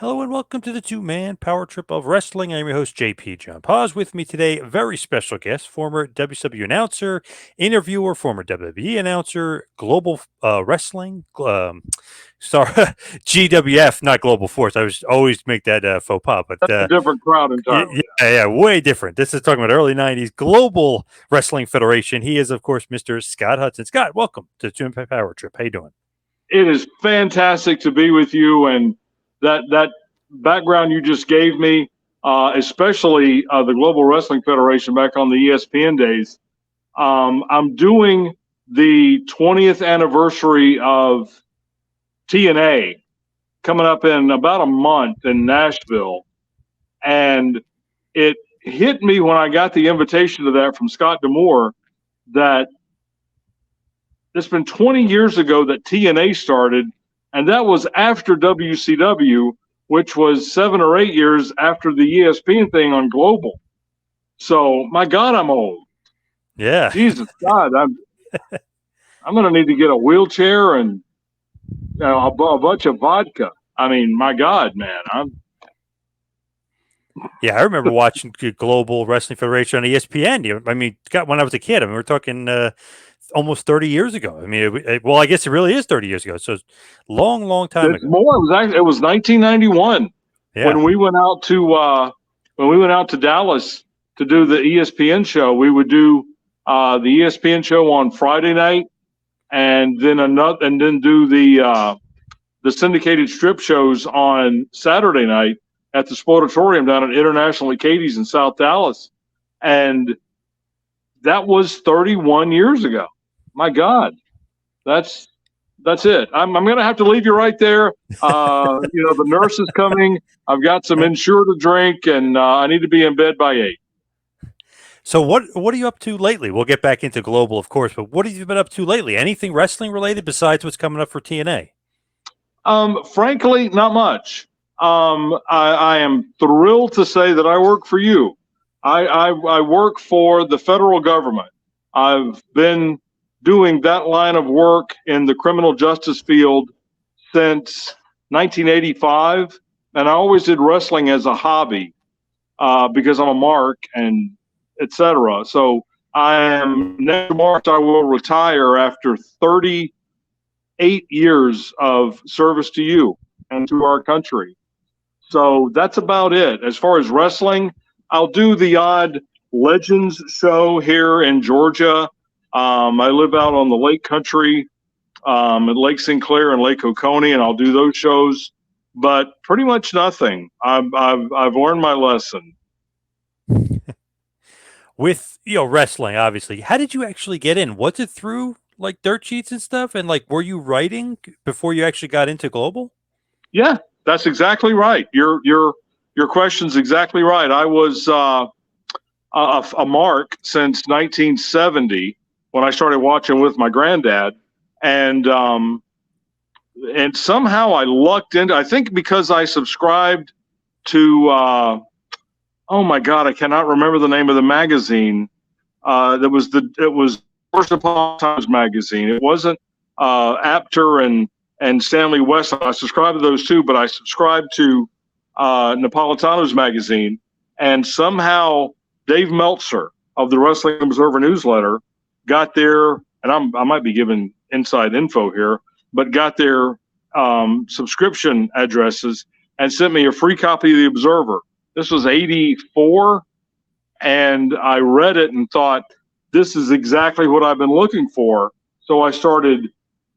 Hello and welcome to the two-man power trip of wrestling. I'm your host, JP John Paz. With me today, a very special guest, former WCW announcer, interviewer, former WWE announcer, global wrestling, sorry, GWF, not Global Force. I was always make that faux pas, but That's a different crowd entirely. yeah, way different. This is talking about early 90s Global Wrestling Federation. He is, of course, Mr. Scott Hudson. Scott, welcome to the two-man power trip. How you doing? It is fantastic to be with you, and that background you just gave me, especially the Global Wrestling Federation back on the ESPN days. I'm doing the 20th anniversary of TNA coming up in about a month in Nashville, and it hit me when I got the invitation to that from Scott D'Amore that it's been 20 years ago that TNA started, and that was after WCW, which was 7 or 8 years after the ESPN thing on Global. So, my God, I'm old. Yeah. Jesus God, I'm going to need to get a wheelchair and a bunch of vodka. I mean, my God, man, Yeah, I remember watching Global Wrestling Federation on ESPN. I mean, when I was a kid. I mean, we're talking almost 30 years ago. I mean, well, I guess it really is 30 years ago. So it's long, long time it's ago. more. It was 1991 Yeah. when we went out to Dallas to do the ESPN show. We would do the ESPN show on Friday night, and then do the syndicated strip shows on Saturday night at the Sportatorium down at International at Katie's in South Dallas, and that was 31 years ago. My God, that's it. I'm going to have to leave you right there. The nurse is coming. I've got some Ensure to drink, and I need to be in bed by 8. So what are you up to lately? We'll get back into Global, of course, but what have you been up to lately? Anything wrestling related besides what's coming up for TNA? Frankly, not much. I am thrilled to say that I work for you. I work for the federal government. I've been doing that line of work in the criminal justice field since 1985, and I always did wrestling as a hobby because I'm a mark and etc. So next March I will retire after 38 years of service to you and to our country. So that's about it. As far as wrestling, I'll do the odd Legends show here in Georgia. I live out on the Lake Country at Lake Sinclair and Lake Oconee, and I'll do those shows. But pretty much nothing. I've learned my lesson. With wrestling, obviously, how did you actually get in? Was it through like dirt sheets and stuff? And like, were you writing before you actually got into Global? Yeah, that's exactly right. Your question's exactly right. I was a mark since 1970 when I started watching with my granddad, and somehow I lucked into. I think because I subscribed to. Oh my God, I cannot remember the name of the magazine. It was First Upon Times magazine. It wasn't Apter and Stanley West. I subscribed to those two, but I subscribed to Napolitano's magazine, and somehow Dave Meltzer of the Wrestling Observer newsletter got their, and I might be giving inside info here, but got their subscription addresses and sent me a free copy of the Observer. This was 84, and I read it and thought, this is exactly what I've been looking for. So I started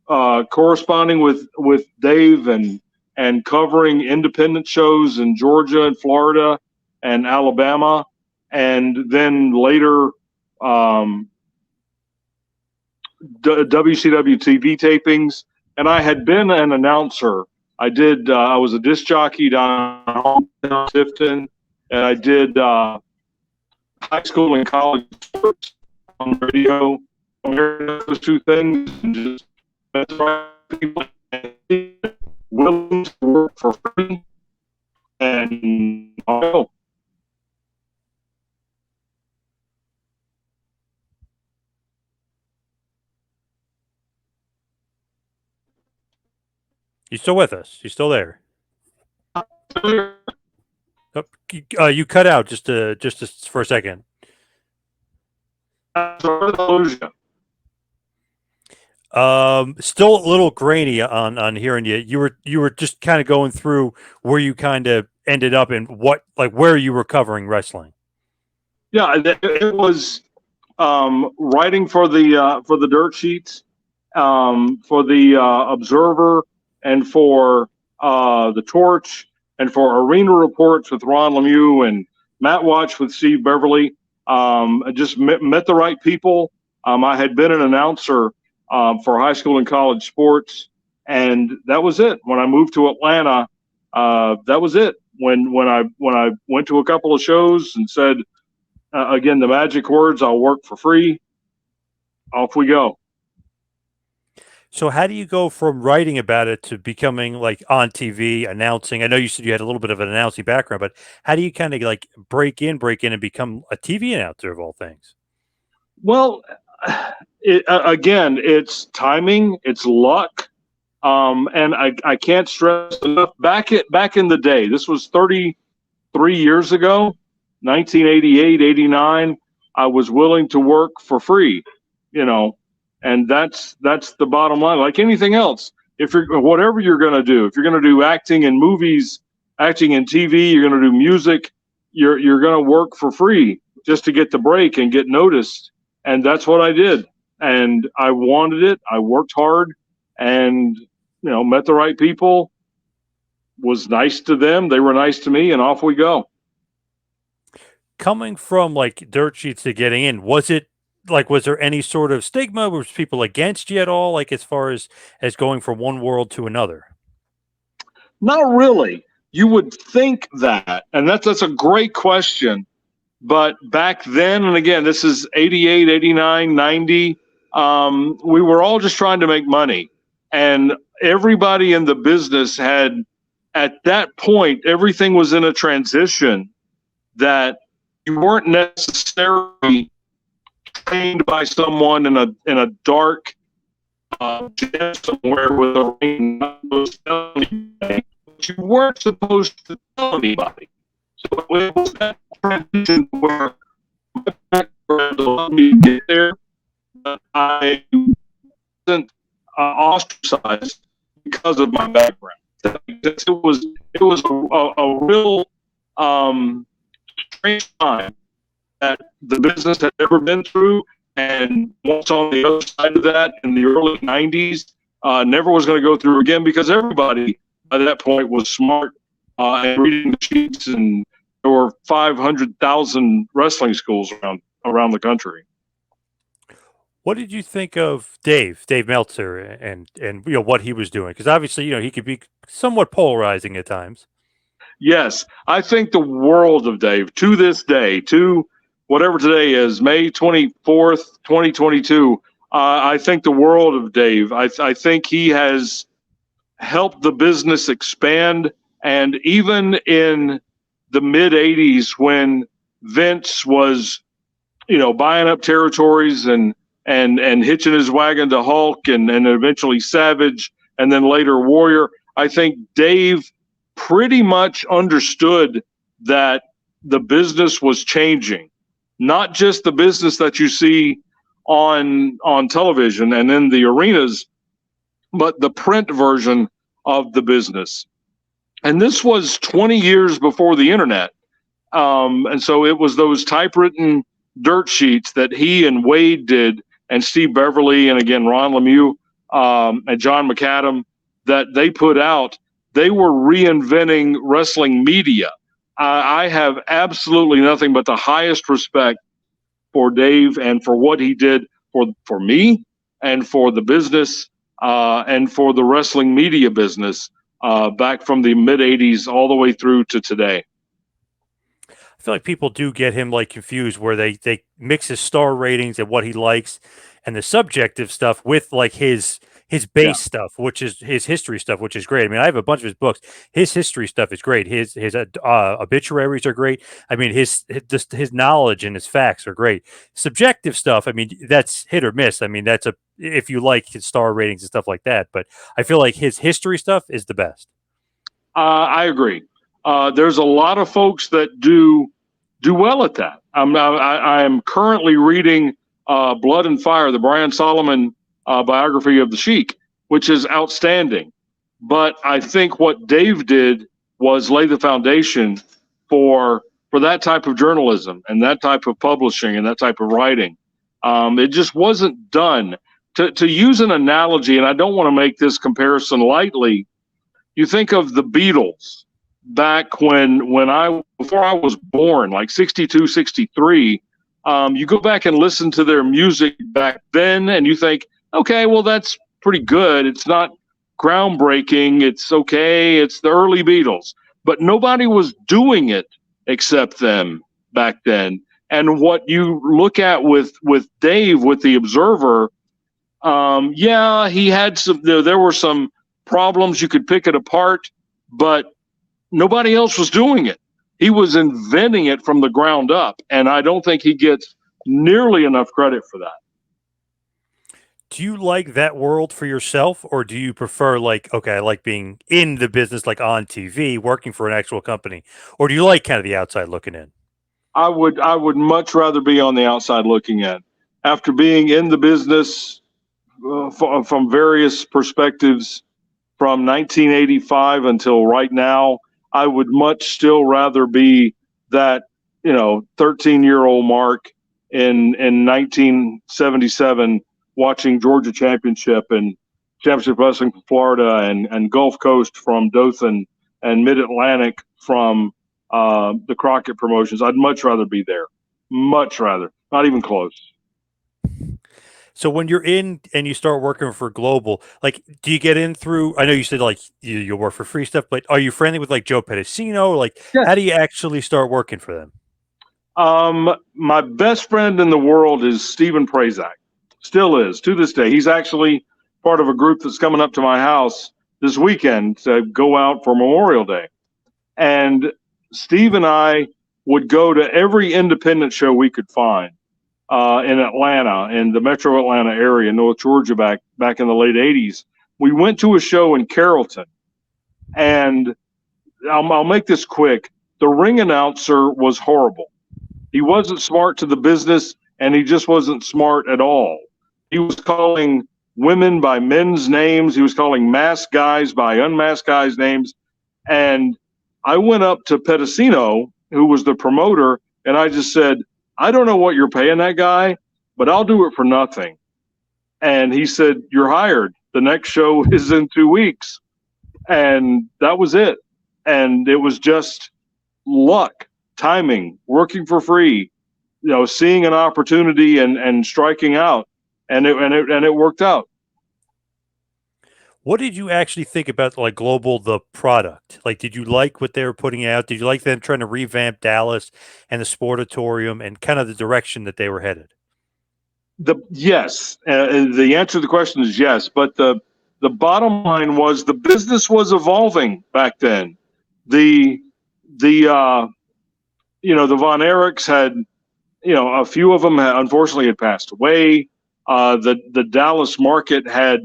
corresponding with Dave and covering independent shows in Georgia and Florida and Alabama, and then later WCW TV tapings. And I had been an announcer. I was a disc jockey down in Tifton, and I did high school and college sports on the radio. Those two things, and just that's right. People willing to work for free, and I'll go. You still with us? You still there? You cut out just for a second. Still a little grainy on hearing you. You were just kind of going through where you kind of ended up and where you were covering wrestling. Yeah, it was writing for the dirt sheets, for the Observer, and for the Torch, and for Arena Reports with Ron Lemieux and Matt Watch with Steve Beverly. I just met the right people. I had been an announcer for high school and college sports, and that was it. When I moved to Atlanta, that was it. When I went to a couple of shows and said, again, the magic words, "I'll work for free," off we go. So how do you go from writing about it to becoming like on TV announcing? I know you said you had a little bit of an announcing background, but how do you kind of like break in and become a TV announcer of all things? Well, again, it's timing, it's luck, and I can't stress enough. Back in the day, this was 33 years ago, 1988, 89. I was willing to work for free, you know, and that's the bottom line. Like anything else, if you're whatever you're going to do, if you're going to do acting in movies, acting in TV, you're going to do music, you're going to work for free just to get the break and get noticed. And that's what I did. And I wanted it. I worked hard and, met the right people, was nice to them. They were nice to me, and off we go. Coming from like dirt sheets to getting in, was there any sort of stigma? Was people against you at all? Like as far as going from one world to another? Not really. You would think that. And that's a great question. But back then, and again, this is 88, 89, 90, we were all just trying to make money. And everybody in the business had, at that point, everything was in a transition that you weren't necessarily trained by someone in a dark gym somewhere with a ring. But you weren't supposed to tell anybody. So it was that transition where my background allowed me to get there, but I wasn't ostracized because of my background. It was a real strange time that the business had ever been through, and once on the other side of that in the early 90s, never was going to go through again, because everybody by that point was smart and reading the sheets, and there were 500,000 wrestling schools around the country. What did you think of Dave Meltzer and what he was doing? Because obviously, he could be somewhat polarizing at times. Yes, I think the world of Dave to this day, to whatever today is, May 24th, 2022. I think the world of Dave. I think he has helped the business expand, and even in the mid 80s when Vince was, buying up territories and hitching his wagon to Hulk and eventually Savage and then later Warrior, I think Dave pretty much understood that the business was changing, not just the business that you see on television and in the arenas, but the print version of the business. And this was 20 years before the internet. And so it was those typewritten dirt sheets that he and Wade did, and Steve Beverly, and again, Ron Lemieux, and John McAdam, that they put out. They were reinventing wrestling media. I have absolutely nothing but the highest respect for Dave and for what he did for me and for the business and for the wrestling media business back from the mid 80s all the way through to today. I feel like people do get him like confused where they mix his star ratings and what he likes and the subjective stuff with like his base stuff, which is his history stuff, which is great. I mean, I have a bunch of his books. His history stuff is great. His obituaries are great. I mean, his knowledge and his facts are great. Subjective stuff, I mean, that's hit or miss. I mean, that's if you like his star ratings and stuff like that. But I feel like his history stuff is the best. I agree. There's a lot of folks that do well at that. I am currently reading Blood and Fire, the Brian Solomon biography of the Sheik, which is outstanding. But I think what Dave did was lay the foundation for that type of journalism and that type of publishing and that type of writing. It just wasn't done. To use an analogy, and I don't want to make this comparison lightly, you think of the Beatles back when before I was born, like 62, 63. You go back and listen to their music back then, and you think, okay, well, that's pretty good. It's not groundbreaking. It's okay. It's the early Beatles. But nobody was doing it except them back then. And what you look at with Dave, with the Observer, yeah, he had there were some problems. You could pick it apart, but nobody else was doing it. He was inventing it from the ground up, and I don't think he gets nearly enough credit for that. Do you like that world for yourself, or do you prefer, like, okay, I like being in the business, like on TV, working for an actual company, or do you like kind of the outside looking in? I would much rather be on the outside looking in. After being in the business from various perspectives from 1985 until right now, I would much still rather be that 13-year-old Mark in 1977 watching Georgia Championship and Championship Wrestling from Florida and Gulf Coast from Dothan and Mid Atlantic from the Crockett Promotions. I'd much rather be there. Much rather. Not even close. So when you're in and you start working for Global, like, do you get in through? I know you said like you work for free stuff, but are you friendly with like Joe Pedicino? Like, Yes. how do you actually start working for them? My best friend in the world is Stephen Prazak. Still is to this day. He's actually part of a group that's coming up to my house this weekend to go out for Memorial Day. And Steve and I would go to every independent show we could find in Atlanta, in the metro Atlanta area, North Georgia, back in the late 80s. We went to a show in Carrollton, and I'll make this quick. The ring announcer was horrible. He wasn't smart to the business, and he just wasn't smart at all. He was calling women by men's names. He was calling masked guys by unmasked guys' names. And I went up to Pedicino, who was the promoter, and I just said, I don't know what you're paying that guy, but I'll do it for nothing. And he said, you're hired. The next show is in 2 weeks. And that was it. And it was just luck, timing, working for free, seeing an opportunity and striking out. And it worked out. What did you actually think about like Global, the product? Like, did you like what they were putting out? Did you like them trying to revamp Dallas and the Sportatorium and kind of the direction that they were headed? Yes, the answer to the question is yes. But the bottom line was the business was evolving back then. The Von Erichs had, a few of them unfortunately had passed away. The Dallas market had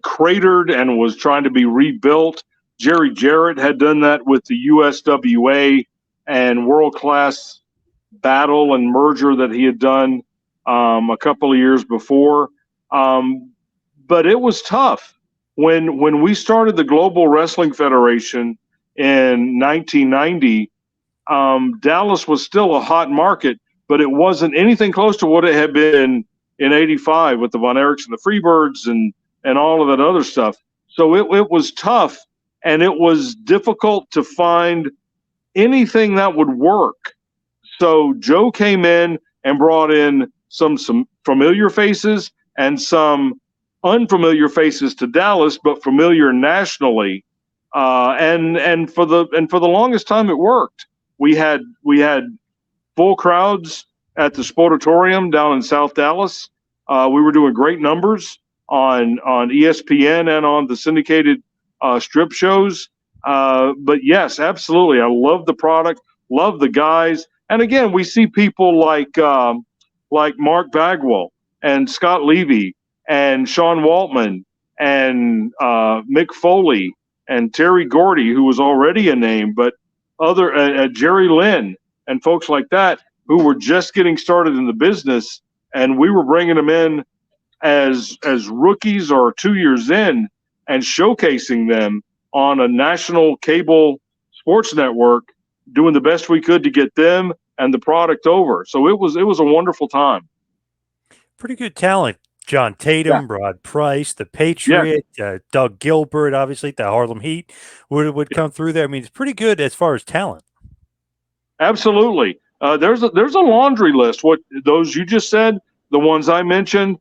cratered and was trying to be rebuilt. Jerry Jarrett had done that with the USWA and World Class Battle and merger that he had done a couple of years before. But it was tough. When we started the Global Wrestling Federation in 1990, Dallas was still a hot market, but it wasn't anything close to what it had been in 85 with the Von Erichs and the Freebirds and all of that other stuff. So it was tough, and it was difficult to find anything that would work. So Joe came in and brought in some familiar faces and some unfamiliar faces to Dallas, but familiar nationally. And for the longest time it worked. We had full crowds at the Sportatorium down in South Dallas. We were doing great numbers on ESPN and on the syndicated strip shows. But yes, absolutely. I love the product, love the guys. And again, we see people like Mark Bagwell and Scott Levy and Sean Waltman and Mick Foley and Terry Gordy, who was already a name, but other Jerry Lynn and folks like that who were just getting started in the business, and we were bringing them in as rookies or 2 years in and showcasing them on a national cable sports network, doing the best we could to get them and the product over. So it was a wonderful time. Pretty good talent. John Yeah. Tatum, Rod Price, the Yeah. Patriot, Doug Gilbert, obviously the Harlem Heat would come through there. I mean, it's pretty good as far as talent. Absolutely. There's a laundry list. What those you just said, the ones I mentioned,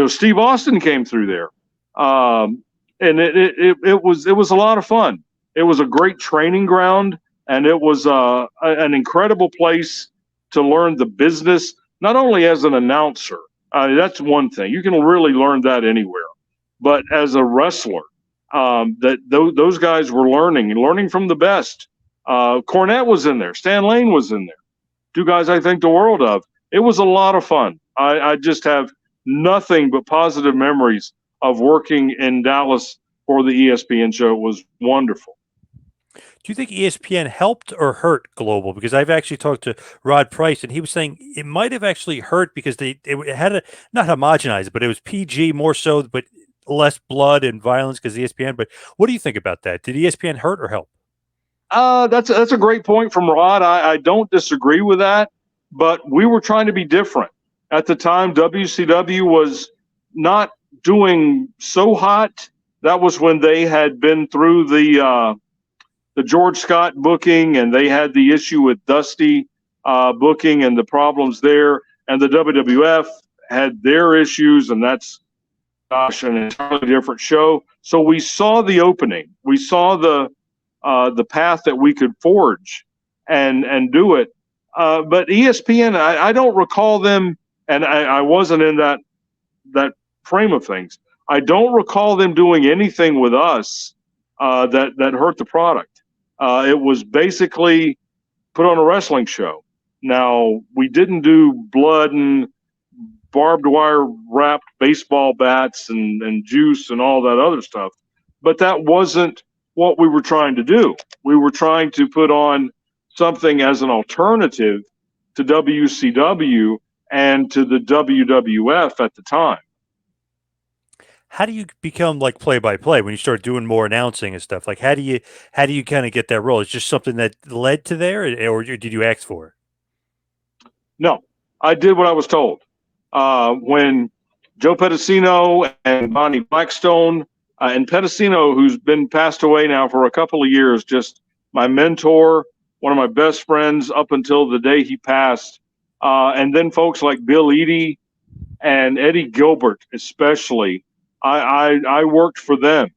Steve Austin came through there, and it was a lot of fun. It was a great training ground, and it was an incredible place to learn the business. Not only as an announcer, that's one thing you can really learn that anywhere, but as a wrestler, those guys were learning from the best. Cornette was in there. Stan Lane was in there. Two guys I think the world of. It was a lot of fun. I just have nothing but positive memories of working in Dallas for the ESPN show. It was wonderful. Do you think ESPN helped or hurt Global? Because I've actually talked to Rod Price, and he was saying it might have actually hurt because it had a not homogenized, but it was PG more so, but less blood and violence because ESPN. But what do you think about that? Did ESPN hurt or help? That's a great point from Rod. I don't disagree with that, but we were trying to be different. At the time, WCW was not doing so hot. That was when they had been through the George Scott booking, and they had the issue with Dusty booking and the problems there. And the WWF had their issues, and that's, gosh, an entirely different show. So we saw the opening. We saw the path that we could forge and do it. But ESPN, I don't recall them, and I wasn't in that frame of things. I don't recall them doing anything with us that hurt the product. It was basically put on a wrestling show. Now, we didn't do blood and barbed wire wrapped baseball bats and juice and all that other stuff, but that wasn't what we were trying to do. We were trying to put on something as an alternative to WCW and to the WWF at the time. How do you become like play-by-play when you start doing more announcing and stuff? Like, how do you kind of get that role? It's just something that led to there, or did you ask for it? No, I did what I was told. When Joe Pedicino and Bonnie Blackstone and Pedicino, who's been passed away now for a couple of years, just my mentor, one of my best friends up until the day he passed, and then folks like Bill Eadie and Eddie Gilbert, especially. I worked for them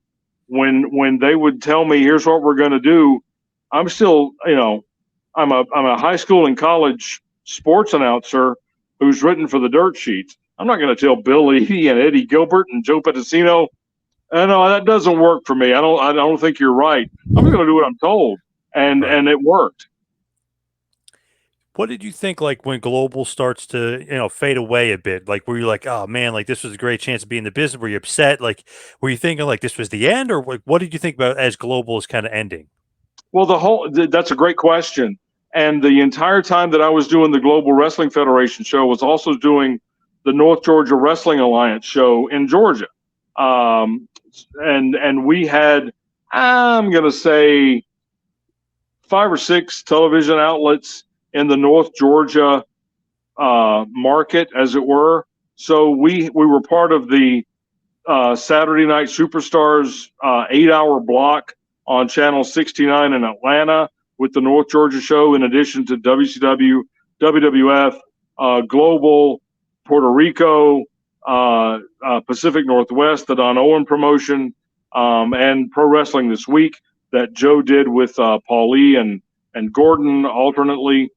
when they would tell me, here's what we're going to do. I'm still, I'm a high school and college sports announcer who's written for the dirt sheets. I'm not going to tell Bill Eadie and Eddie Gilbert and Joe Pedicino, no, that doesn't work for me. I don't think you're right. I'm going to do what I'm told. And it worked. What did you think, like, when Global starts to, fade away a bit? Like, were you like, oh man, like this was a great chance to be in the business? Were you upset? Like, were you thinking like this was the end, or like, what did you think about as Global is kind of ending? Well, that's a great question. And the entire time that I was doing the Global Wrestling Federation show was also doing the North Georgia Wrestling Alliance show in Georgia. And we had, I'm going to say, 5 or 6 television outlets in the North Georgia market, as it were. So we were part of the Saturday Night Superstars 8-hour block on Channel 69 in Atlanta with the North Georgia show, in addition to WCW, WWF, Global, Puerto Rico, Pacific Northwest, the Don Owen promotion, and Pro Wrestling This Week that Joe did with Paulie and Gordon alternately.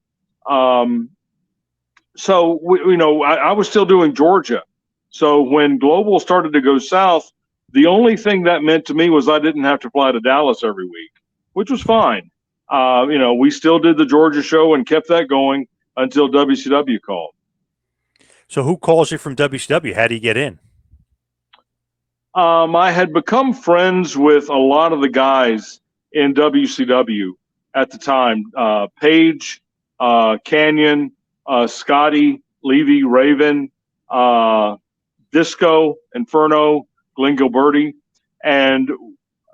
So I was still doing Georgia. So when Global started to go south, the only thing that meant to me was I didn't have to fly to Dallas every week, which was fine. We still did the Georgia show and kept that going until WCW called. So who calls you from WCW? How do you get in? I had become friends with a lot of the guys in WCW at the time. Paige, Canyon, Scotty, Levy, Raven, Disco, Inferno, Glenn Gilberti, and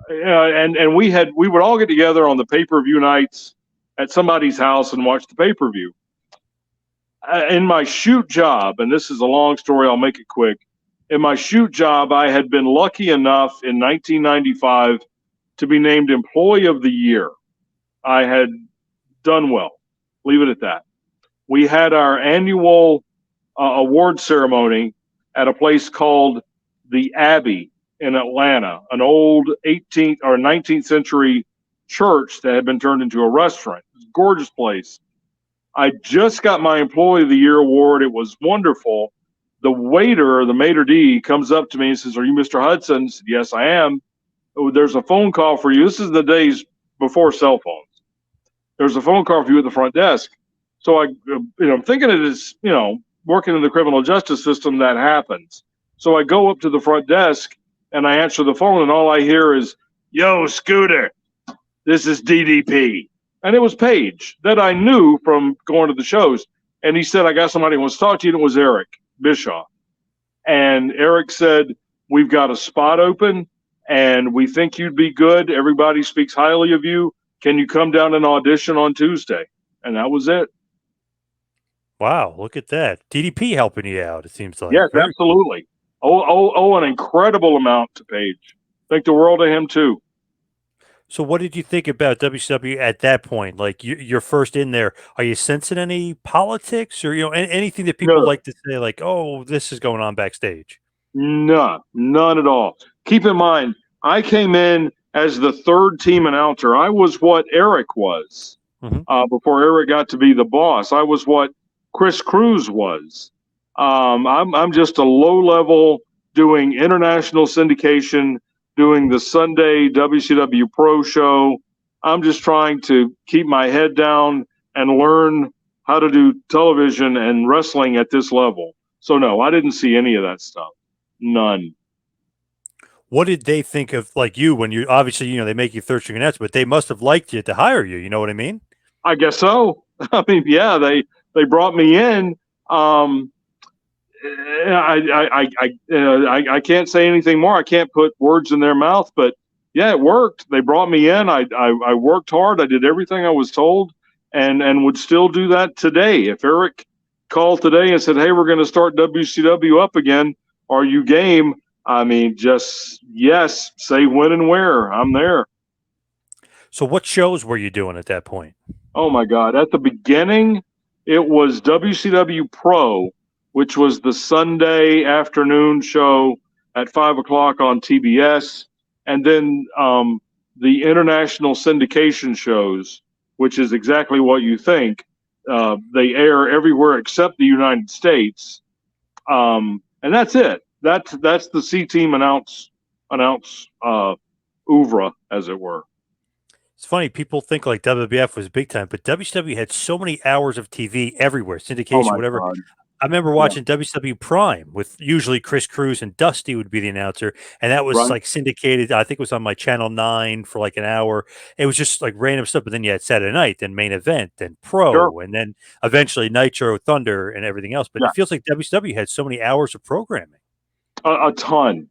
we would all get together on the pay-per-view nights at somebody's house and watch the pay-per-view. In my shoot job, and this is a long story, I'll make it quick. In my shoot job, I had been lucky enough in 1995 to be named Employee of the Year. I had done well. Leave it at that. We had our annual award ceremony at a place called the Abbey in Atlanta, an old 18th or 19th century church that had been turned into a restaurant. It was a gorgeous place. I just got my Employee of the Year award. It was wonderful. The waiter, the maitre d', comes up to me and says, "Are you Mr. Hudson?" I said, "Yes, I am." "Oh, there's a phone call for you." This is the days before cell phones. "There's a phone call for you at the front desk." So I'm thinking it is, working in the criminal justice system, that happens. So I go up to the front desk and I answer the phone, and all I hear is, "Yo, Scooter, this is DDP." And it was Paige that I knew from going to the shows. And he said, "I got somebody who wants to talk to you." And it was Eric Bischoff. And Eric said, "We've got a spot open and we think you'd be good. Everybody speaks highly of you. Can you come down and audition on Tuesday?" And that was it. Wow, look at that. DDP helping you out, it seems like. Yes, Very cool. absolutely. Oh, an incredible amount to Paige. Think the world of him too. So what did you think about WCW at that point? Like you're first in there. Are you sensing any politics or anything that people No, like to say like, "Oh, this is going on backstage"? none at all. Keep in mind, I came in as the third team announcer. I was what Eric was Mhm. before Eric got to be the boss. I was what Chris Cruz was. I'm just a low level doing international syndication, doing the Sunday WCW Pro show. I'm just trying to keep my head down and learn how to do television and wrestling at this level. So no, I didn't see any of that stuff. None. What did they think of like you when you obviously, they make you third string announcer, but they must have liked you to hire you, you know what I mean? I guess so. I mean, yeah, they brought me in. I can't say anything more. I can't put words in their mouth, but yeah, it worked. They brought me in. I worked hard. I did everything I was told, and would still do that today. If Eric called today and said, "Hey, we're going to start WCW up again. Are you game?" I mean, just yes. Say when and where. I'm there. So what shows were you doing at that point? Oh my God! At the beginning, it was WCW Pro, which was the Sunday afternoon show at 5 o'clock on TBS, and then the international syndication shows, which is exactly what you think. They air everywhere except the United States, and that's it. That's the C team announce oeuvre, as it were. It's funny, people think like WWF was big time, but WCW had so many hours of TV everywhere, Oh syndication, my whatever. God! I remember Yeah, watching WCW Prime with usually Chris Cruz and Dusty would be the announcer, and that was right. like syndicated. I think it was on my Channel 9 for like an hour. It was just like random stuff, but then you had Saturday Night, then Main Event, then Sure. Pro, and then eventually Nitro, Thunder, and everything else. But Yeah. it feels like WCW had so many hours of programming. A ton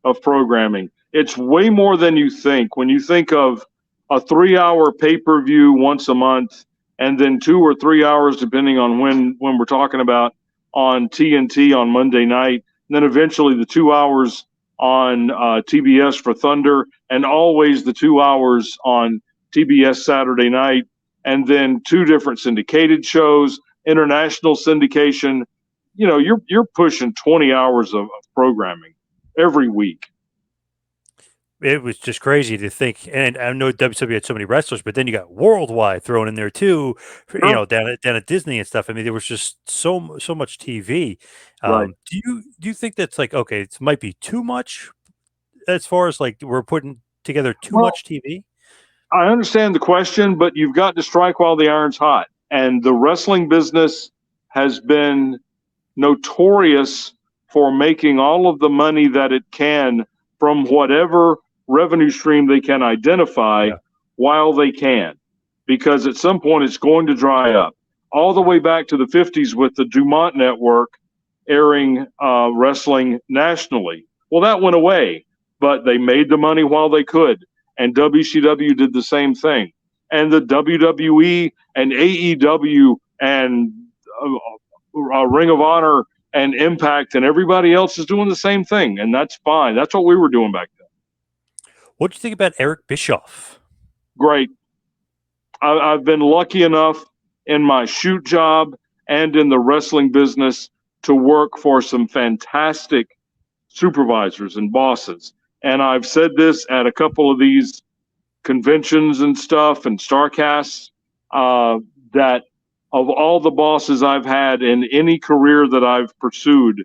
of programming. It's way more than you think. When you think of a 3 hour pay-per-view once a month, and then 2 or 3 hours, depending on when we're talking about, on TNT on Monday night, and then eventually the 2 hours on TBS for Thunder, and always the 2 hours on TBS Saturday night, and then two different syndicated shows, international syndication. You're pushing 20 hours of programming every week. It was just crazy to think, and I know WCW had so many wrestlers, but then you got worldwide thrown in there too, Sure. down at Disney and stuff. I mean, there was just so much TV. Right. Do you think that's like okay? It might be too much as far as like we're putting together too Well, much TV. I understand the question, but you've got to strike while the iron's hot. And the wrestling business has been notorious for making all of the money that it can from whatever revenue stream they can identify while they can, because at some point it's going to dry up. All the way back to the 50s with the Dumont Network airing wrestling nationally. Well, that went away, but they made the money while they could. And WCW did the same thing. And the WWE and AEW and Ring of Honor and Impact and everybody else is doing the same thing. And that's fine. That's what we were doing back then. What do you think about Eric Bischoff? Great. I've been lucky enough in my shoot job and in the wrestling business to work for some fantastic supervisors and bosses. And I've said this at a couple of these conventions and stuff and Starcasts, that of all the bosses I've had in any career that I've pursued,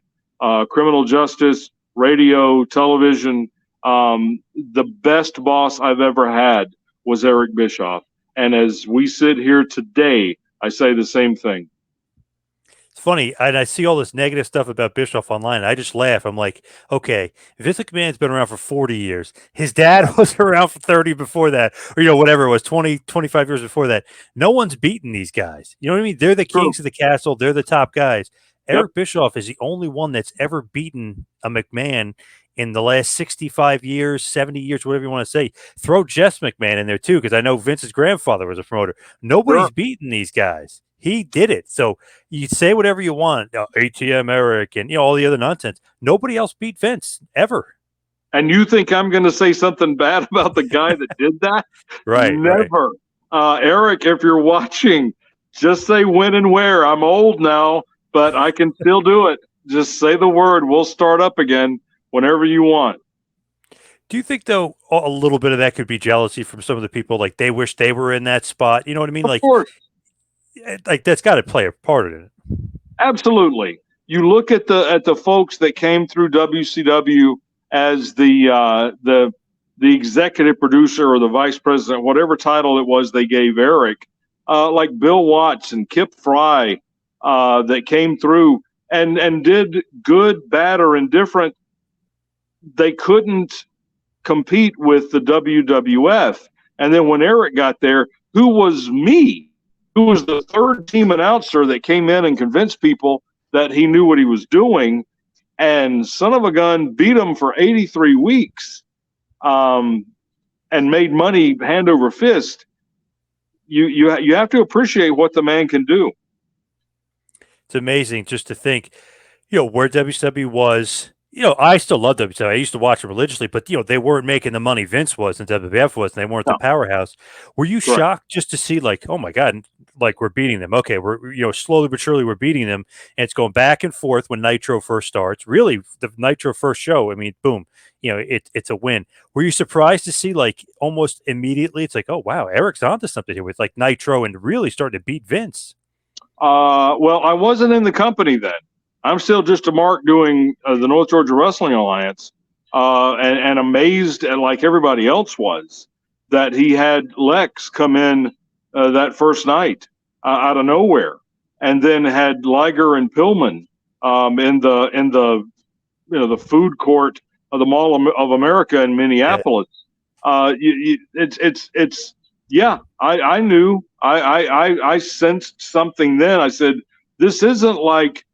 criminal justice, radio, television, the best boss I've ever had was Eric Bischoff. And as we sit here today, I say the same thing. It's funny, and I see all this negative stuff about Bischoff online. I just laugh. I'm like, okay, Vince McMahon's been around for 40 years. His dad was around for 30 before that, or, whatever it was, 20, 25 years before that. No one's beaten these guys. You know what I mean? They're the kings of the castle. They're the top guys. Eric Bischoff is the only one that's ever beaten a McMahon in the last 65 years, 70 years, whatever you want to say. Throw Jess McMahon in there too, because I know Vince's grandfather was a promoter. Nobody's beaten these guys. He did it. So you say whatever you want, ATM Eric and all the other nonsense. Nobody else beat Vince ever. And you think I'm going to say something bad about the guy that did that? Right. Never. Right. Eric, if you're watching, just say when and where. I'm old now, but I can still do it. Just say the word. We'll start up again whenever you want. Do you think, though, a little bit of that could be jealousy from some of the people? Like, they wish they were in that spot. You know what I mean? Of course. Like that's got to play a part in it. Absolutely. You look at the folks that came through WCW as the executive producer or the vice president, whatever title it was they gave Eric, like Bill Watts and Kip Fry, that came through and did good, bad, or indifferent. They couldn't compete with the WWF. And then when Eric got there, who was me? Who was the third team announcer that came in and convinced people that he knew what he was doing, and son of a gun beat him for 83 weeks, and made money hand over fist. You have to appreciate what the man can do. It's amazing just to think, where WCW was. I still love WCW. I used to watch it religiously, but they weren't making the money Vince was and WWF was, and they weren't the powerhouse. Were you shocked just to see, like, oh my God, like we're beating them? Okay, we're slowly but surely we're beating them, and it's going back and forth when Nitro first starts. Really, the Nitro first show, I mean, boom, it's a win. Were you surprised to see, like, almost immediately? It's like, oh wow, Eric's onto something here with like Nitro and really starting to beat Vince. Well, I wasn't in the company then. I'm still just a mark doing the North Georgia Wrestling Alliance, and amazed, and like everybody else was, that he had Lex come in that first night out of nowhere, and then had Liger and Pillman in the food court of the Mall of America in Minneapolis. I knew. I sensed something then. I said, this isn't like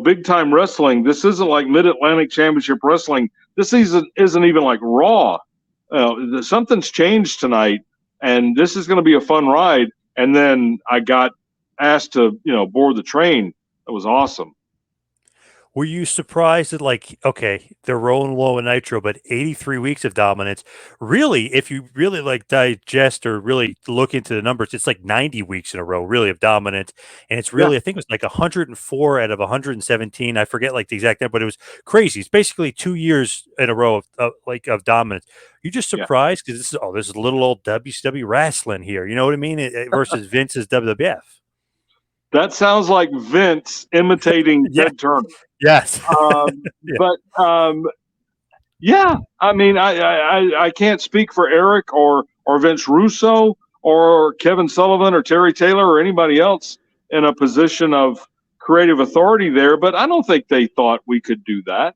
big time wrestling. This isn't like Mid-Atlantic Championship Wrestling. This isn't even like Raw. Something's changed tonight, and this is going to be a fun ride. And then I got asked to, board the train. It was awesome. Were you surprised that, like, okay, they're rolling low in Nitro, but 83 weeks of dominance? Really, if you really like digest or really look into the numbers, it's like 90 weeks in a row, really, of dominance. And it's really, I think it was like 104 out of 117. I forget like the exact number, but it was crazy. It's basically 2 years in a row of dominance. You're just surprised because this is little old WCW wrestling here. You know what I mean? Versus Vince's WWF. That sounds like Vince imitating Ted Turner. Yes. But I mean, I can't speak for Eric or Vince Russo or Kevin Sullivan or Terry Taylor or anybody else in a position of creative authority there, but I don't think they thought we could do that.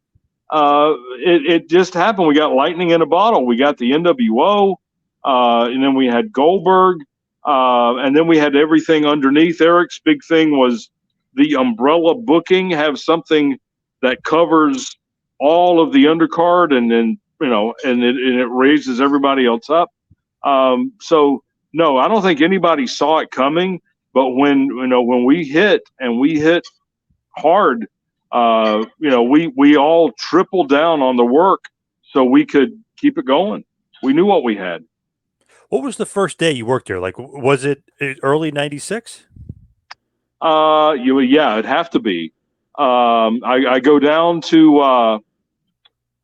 It just happened. We got lightning in a bottle. We got the NWO, and then we had Goldberg, and then we had everything underneath. Eric's big thing was the umbrella booking, have something that covers all of the undercard, and then and it raises everybody else up. So no, I don't think anybody saw it coming. But when we hit and we hit hard, we all tripled down on the work so we could keep it going. We knew what we had. What was the first day you worked there? Like, was it early '96? Yeah, it'd have to be. I go down to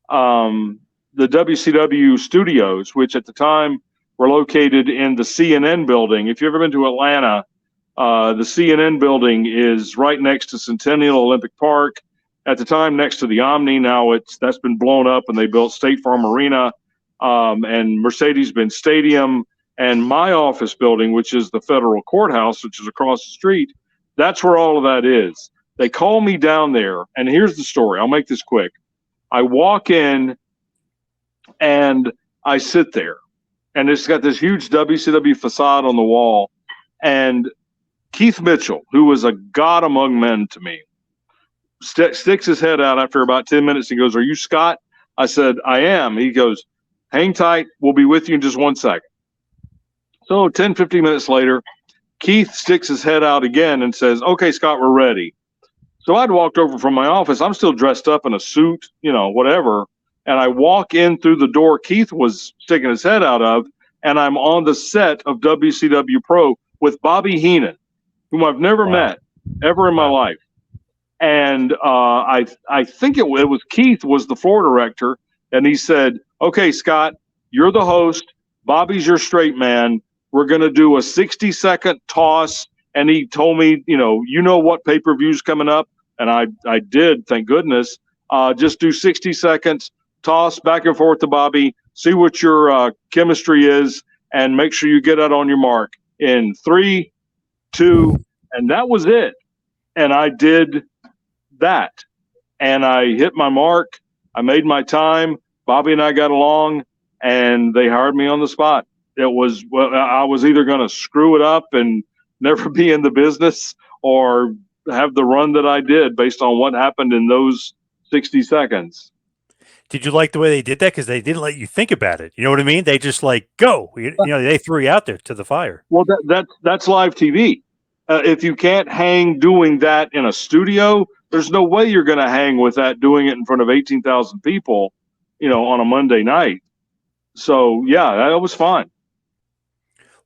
the WCW studios, which at the time were located in the CNN building. If you've ever been to Atlanta, the CNN building is right next to Centennial Olympic Park. At the time, next to the Omni. Now that's been blown up, and they built State Farm Arena and Mercedes-Benz Stadium. And my office building, which is the federal courthouse, which is across the street, that's where all of that is. They call me down there, and here's the story. I'll make this quick. I walk in, and I sit there, and it's got this huge WCW facade on the wall, and Keith Mitchell, who was a god among men to me, sticks his head out after about 10 minutes and goes, "Are you Scott?" I said, "I am." He goes, "Hang tight. We'll be with you in just 1 second." So 10, 15 minutes later, Keith sticks his head out again and says, "Okay, Scott, we're ready." So I'd walked over from my office. I'm still dressed up in a suit, whatever. And I walk in through the door Keith was sticking his head out of, and I'm on the set of WCW Pro with Bobby Heenan, whom I've never met ever in my life. And I think it was Keith was the floor director, and he said, "Okay, Scott, you're the host. Bobby's your straight man. We're going to do a 60-second toss." And he told me, what pay-per-view's coming up. And I did, thank goodness. Just do 60 seconds, toss back and forth to Bobby, see what your chemistry is, and make sure you get out on your mark in 3, 2, and that was it. And I did that. And I hit my mark. I made my time. Bobby and I got along, and they hired me on the spot. I was either going to screw it up and never be in the business, or have the run that I did based on what happened in those 60 seconds. Did you like the way they did that? Because they didn't let you think about it. You know what I mean? They just go. They threw you out there to the fire. Well, that's live TV. If you can't hang doing that in a studio, there's no way you're going to hang with that doing it in front of 18,000 people, on a Monday night. So yeah, that was fun.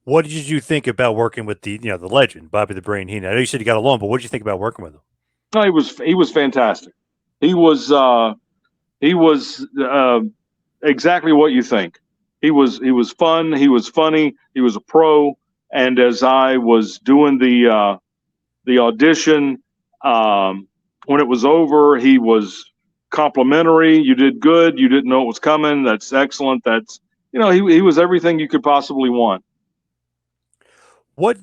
What did you think about working with the legend, Bobby the Brain Heenan? I know you said you got along, but what did you think about working with him? No, he was fantastic. He was exactly what you think. He was fun. He was funny. He was a pro. And as I was doing the audition, when it was over, he was complimentary. "You did good. You didn't know it was coming. That's excellent." That's he was everything you could possibly want. What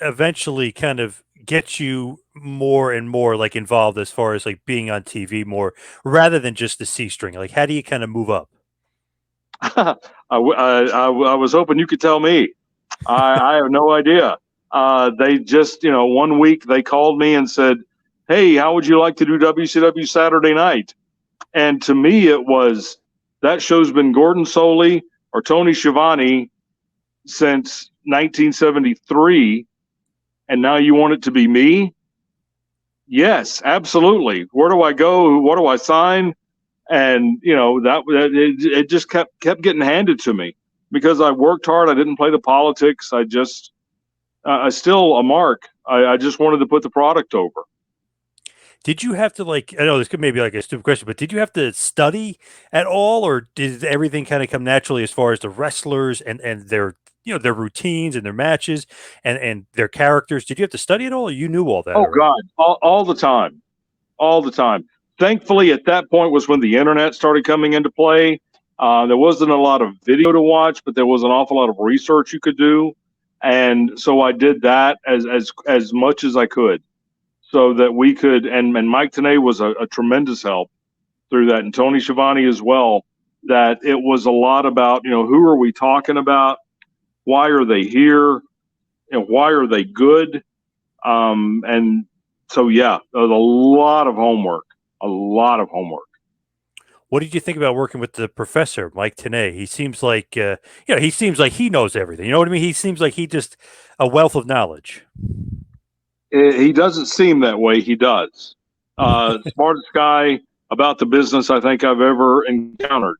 eventually kind of gets you more and more involved as far as being on TV more rather than just the C string? How do you kind of move up? I was hoping you could tell me. I have no idea. They just, 1 week they called me and said, "Hey, how would you like to do WCW Saturday night?" And to me, it was, that show's been Gordon Soley or Tony Schiavone since 1973, and now you want it to be me? Yes, absolutely. Where do I go? What do I sign? And it just kept getting handed to me because I worked hard. I didn't play the politics. I still a mark. I just wanted to put the product over. Did you have to I know this could maybe a stupid question, but did you have to study at all, or did everything kind of come naturally as far as the wrestlers and their their routines and their matches and their characters? Did you have to study it all, or you knew all that? Oh God, all the time, all the time. Thankfully, at that point was when the internet started coming into play. There wasn't a lot of video to watch, but there was an awful lot of research you could do, and so I did that as much as I could. so that we could. And Mike Tenay was a tremendous help through that, and Tony Schiavone as well. That it was a lot about, who are we talking about? Why are they here? And why are they good? And so, yeah, there was a lot of homework, a lot of homework. What did you think about working with the professor, Mike Tenay? He seems like, he seems like he knows everything. You know what I mean? He seems like he just a wealth of knowledge. He doesn't seem that way. He does. Smartest guy about the business I think I've ever encountered.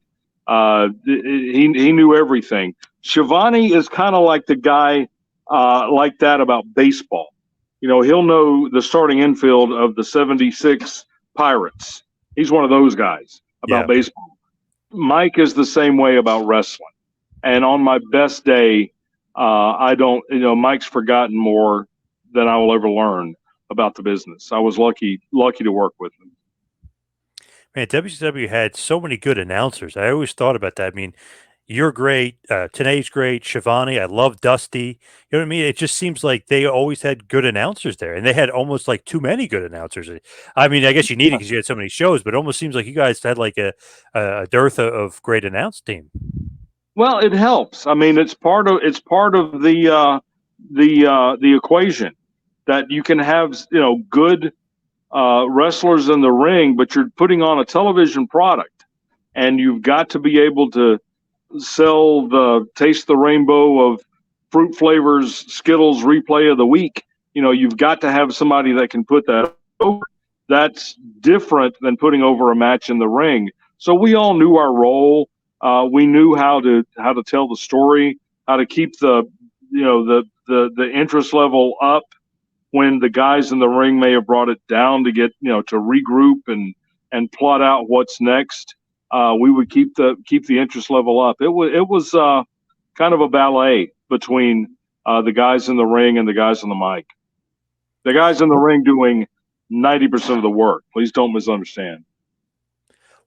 He knew everything. Schiavone is kind of like the guy like that about baseball. He'll know the starting infield of the 76 Pirates. He's one of those guys about Yeah. baseball. Mike is the same way about wrestling. And on my best day, I don't, Mike's forgotten more than I will ever learn about the business. I was lucky to work with him. Man, WCW had so many good announcers. I always thought about that. I mean, you're great. Tanay's great. Shivani, I love Dusty. You know what I mean? It just seems like they always had good announcers there, and they had almost like too many good announcers. I mean, I guess you need it because you had so many shows, but it almost seems like you guys had like a dearth of great announce team. Well, it helps. I mean, it's part of the equation that you can have good wrestlers in the ring, but you're putting on a television product, and you've got to be able to sell the Taste the Rainbow of Fruit Flavors Skittles replay of the week. You've got to have somebody that can put that over. That's different than putting over a match in the ring. So we all knew our role. We knew how to tell the story, how to keep the interest level up when the guys in the ring may have brought it down to get to regroup and plot out what's next. We would keep the interest level up. It was kind of a ballet between the guys in the ring and the guys on the mic. The guys in the ring doing 90% of the work. Please don't misunderstand.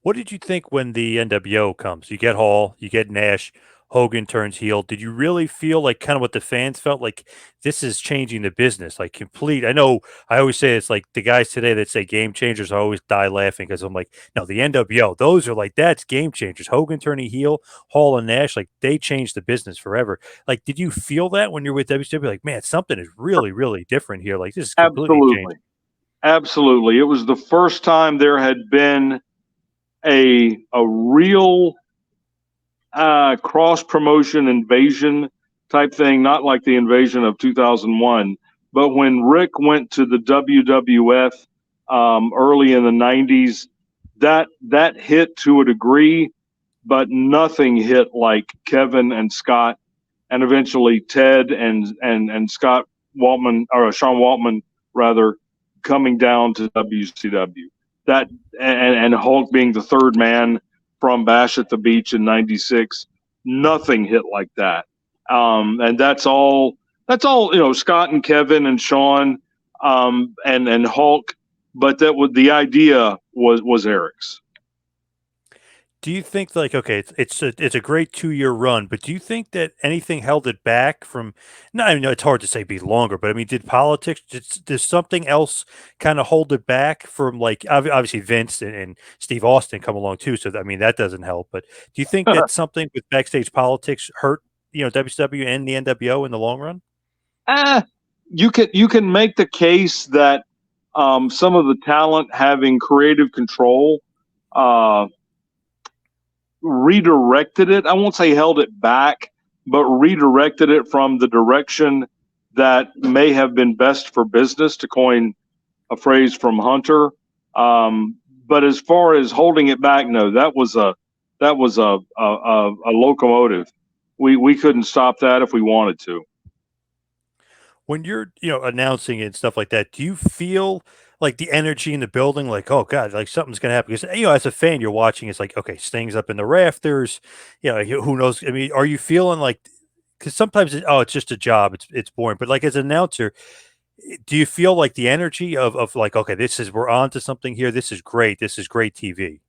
What did you think when the NWO comes? You get Hall, you get Nash, Hogan turns heel. Did you really feel like kind of what the fans felt like this is changing the business? Like complete. I know I always say it's like the guys today that say game changers, I always die laughing because I'm like, no, the NWO, those are like that's game changers. Hogan turning heel, Hall and Nash, like they changed the business forever. Like, did you feel that when you're with WCW? Like, man, something is really, really different here. Like this is completely changed. Absolutely. Absolutely. It was the first time there had been a real cross promotion invasion type thing, not like the invasion of 2001, but when Rick went to the WWF early in the 90s, that hit to a degree, but nothing hit like Kevin and Scott, and eventually Ted and Scott Waltman, or Sean Waltman rather, coming down to WCW. That and Hulk being the third man from Bash at the Beach in '96. Nothing hit like that. And that's all. Scott and Kevin and Sean and Hulk. But the idea was Eric's. Do you think like okay, it's a great 2-year run, but do you think that anything held it back from? No, I know it's hard to say be longer, but I mean, did politics? Did something else kind of hold it back from like obviously Vince and Steve Austin come along too, so I mean that doesn't help. But do you think that something with backstage politics hurt WCW and the NWO in the long run? You can make the case that some of the talent having creative control. Redirected it. I won't say held it back, but redirected it from the direction that may have been best for business, to coin a phrase from Hunter. But as far as holding it back, no, that was a locomotive. We couldn't stop that if we wanted to. When you're announcing it and stuff like that, do you feel like the energy in the building, like, oh God, like something's gonna happen? Because as a fan, you're watching, it's like, okay, Sting's up in the rafters, like, who knows? I mean, are you feeling like? Because sometimes it's just a job, it's boring. But like as an announcer, do you feel like the energy of like, okay, we're on to something here. This is great TV.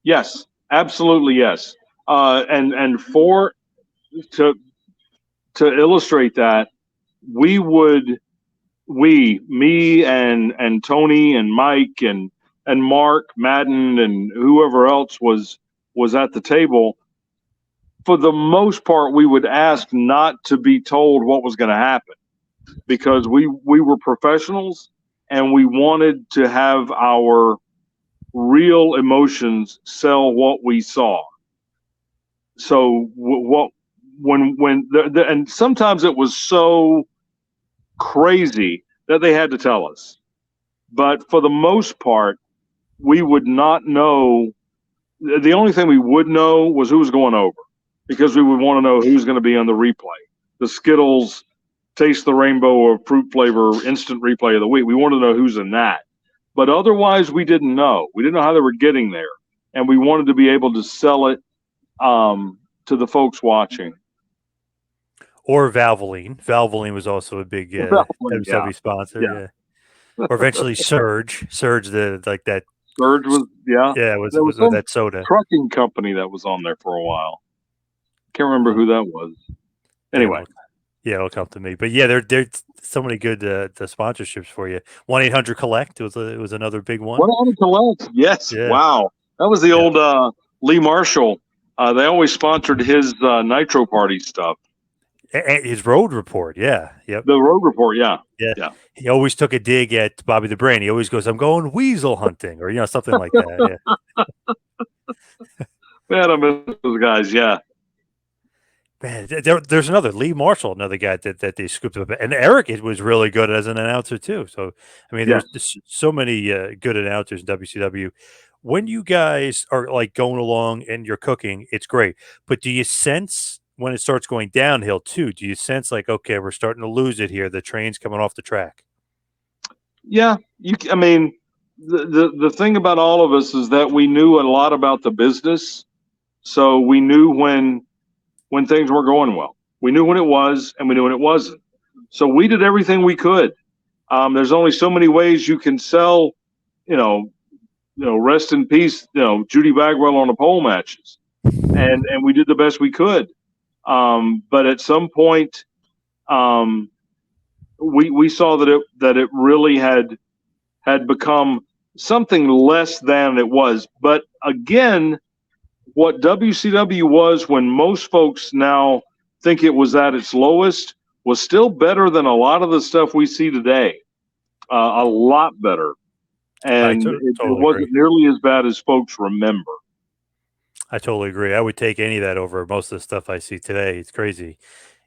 Yes, absolutely yes. And to illustrate that, we would me and Tony and Mike and Mark Madden and whoever else was at the table, for the most part, we would ask not to be told what was going to happen, because we were professionals and we wanted to have our real emotions sell what we saw. So what when and sometimes it was so crazy that they had to tell us. But for the most part, we would not know. The only thing we would know was who was going over, because we would want to know who's going to be on the replay. The Skittles Taste the Rainbow or Fruit Flavor instant replay of the week. We wanted to know who's in that. But otherwise, we didn't know. We didn't know how they were getting there. And we wanted to be able to sell it to the folks watching. Or Valvoline. Valvoline was also a big WCW sponsor. Yeah. Or eventually Surge. Surge, like that. Surge was, yeah, was that soda trucking company that was on there for a while. Can't remember who that was. Anyway, it'll come to me. But yeah, there's so many good sponsorships for you. 1-800-COLLECT was another big one. 1-800-COLLECT, yes. Yeah. Wow, that was the old Lee Marshall. They always sponsored his Nitro Party stuff. His Road Report, yeah. Yep. The Road Report, yeah. He always took a dig at Bobby the Brain. He always goes, "I'm going weasel hunting," or something like that. Yeah. Man, I miss those guys. Yeah. Man, there's another Lee Marshall, another guy that they scooped up, and Eric was really good as an announcer too. So I mean, there's so many good announcers in WCW. When you guys are like going along and you're cooking, it's great. But do you sense when it starts going downhill too? Do you sense like, okay, we're starting to lose it here? The train's coming off the track. Yeah, I mean, the thing about all of us is that we knew a lot about the business, so we knew when things weren't going well. We knew when it was, and we knew when it wasn't. So we did everything we could. There's only so many ways you can sell, rest in peace, Judy Bagwell on the pole matches, and we did the best we could. But at some point, we saw that it really had become something less than it was. But again, what WCW was when most folks now think it was at its lowest was still better than a lot of the stuff we see today. A lot better. And it wasn't nearly as bad as folks remember. I totally agree. I would take any of that over most of the stuff I see today. It's crazy.